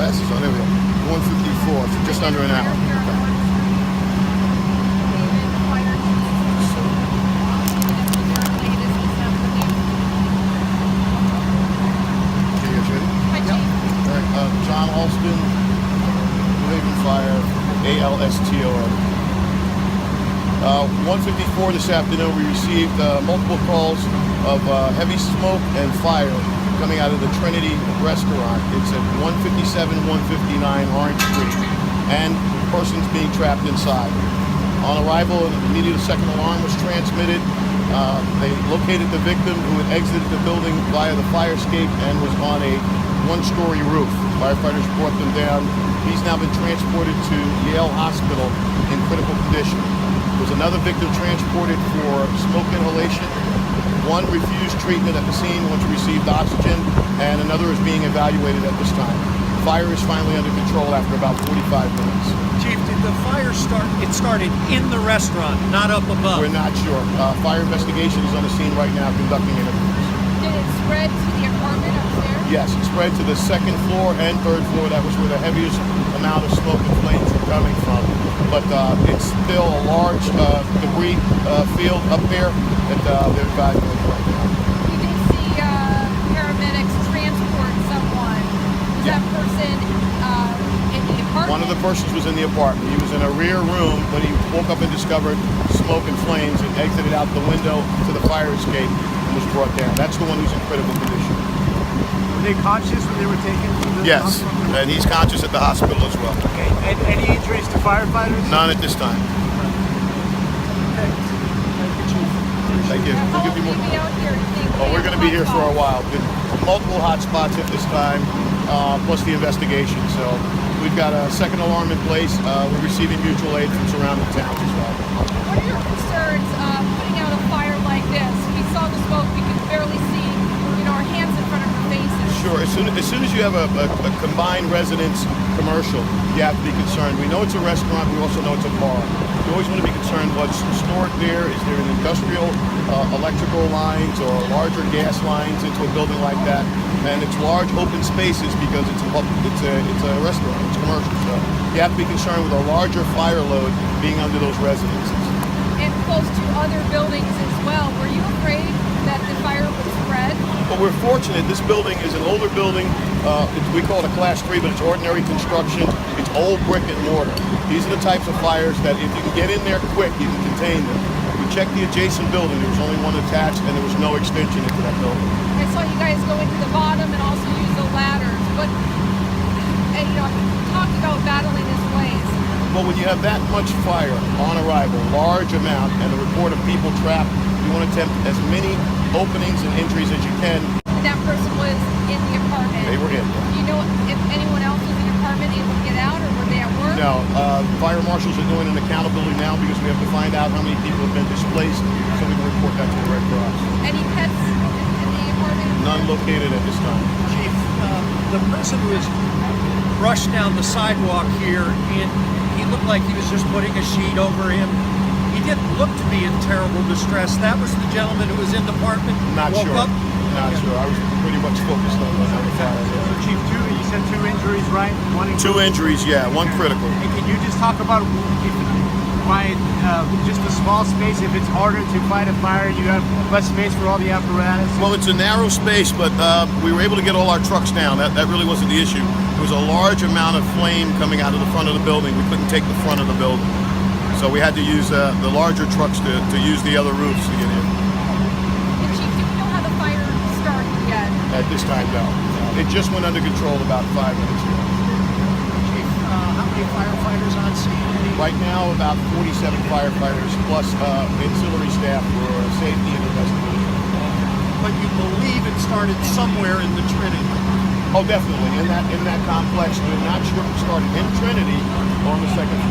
glasses on. There we go. 154, so just under an hour. John Alston, New Haven Fire, ALSTON. 154 this afternoon, we received multiple calls of heavy smoke and fire coming out of the Trinity restaurant. It's at 157, 159 Orange Street, and persons being trapped inside. On arrival, immediately a second alarm was transmitted. They located the victim who had exited the building via the fire escape and was on a one-story roof. Firefighters brought them down. He's now been transported to Yale Hospital in critical condition. There was another victim transported for smoke inhalation. One refused treatment at the scene once received oxygen, and another is being evaluated at this time. Fire is finally under control after about 45 minutes. Chief, did the fire start? It started in the restaurant, not up above. We're not sure. Fire investigation is on the scene right now conducting interviews. Did it spread to the apartment upstairs? Yes, it spread to the second floor and third floor. That was where the heaviest amount of smoke and flames were coming from. But it's still a large debris field up there that they're evaluating right now. We did see paramedics transport someone. Was that person in the apartment? One of the persons was in the apartment. He was in a rear room when he woke up and discovered smoke and flames and exited out the window to the fire escape and was brought down. That's the one who's in critical condition. Were they conscious when they were taken to the Yes, hospital? and he's conscious at the hospital as well. Okay. And any injuries to firefighters? None at this time. Okay. Thank you, Chief. Thank you. How We'll long give you will more. you be out here? Do you think? Oh, we're going to be here for a while. Multiple hot spots at this time, plus the investigation. So we've got a second alarm in place. We're receiving mutual aid from surrounding towns as well. What are your concerns putting out a fire like this? We saw the smoke. We could barely see, our hands in front of our faces. Sure. As soon as you have a combined residence commercial, you have to be concerned. We know it's a restaurant. We also know it's a bar. You always want to be concerned what's stored there. Is there an industrial electrical lines or larger gas lines into a building like that? And it's large open spaces because it's a restaurant. It's commercial. So you have to be concerned with a larger fire load being under those residences. And close to other buildings as well. Were you afraid that the fire would spread? But we're fortunate. This building is an older building. We call it a Class 3, but it's ordinary construction. It's old brick and mortar. These are the types of fires that if you can get in there quick, you can contain them. We checked the adjacent building. There was only one attached, and there was no extension into that building. I saw you guys go into the bottom and also use the ladders. But, talk about battling this blaze. Well, when you have that much fire on arrival, large amount, and the report of people trapped, you want to attempt as many openings and entries as you can. And that person was in the apartment. They were in. Do you know if anyone else was in the apartment able to get out, or were they at work? No. Fire marshals are doing an accountability now because we have to find out how many people have been displaced so we can report that to the Red Cross. Any pets in the apartment? None located at this time. Chief, the person who was rushed down the sidewalk here, and he looked like he was just putting a sheet over him. He didn't look to be in terrible distress. That was the gentleman who was in the apartment. Not woke sure. Up. Not sure. I was pretty much focused on the fire. So, Chief, you said 2 injuries, right? Two injuries, yeah. One critical. And can you just talk about why just a small space, if it's harder to fight a fire, you have less space for all the apparatus? Well, it's a narrow space, but we were able to get all our trucks down. That really wasn't the issue. There was a large amount of flame coming out of the front of the building. We couldn't take the front of the building. So we had to use the larger trucks to use the other roofs to get in. And Chief, do we know how the fire started yet? At this time, no. It just went under control about 5 minutes ago. Chief, how many firefighters on scene? Right now, about 47 firefighters plus ancillary staff for safety and investigation. But you believe it started somewhere in the Trinity? Oh, definitely. In that complex. We're not sure if it started in Trinity or on the second floor.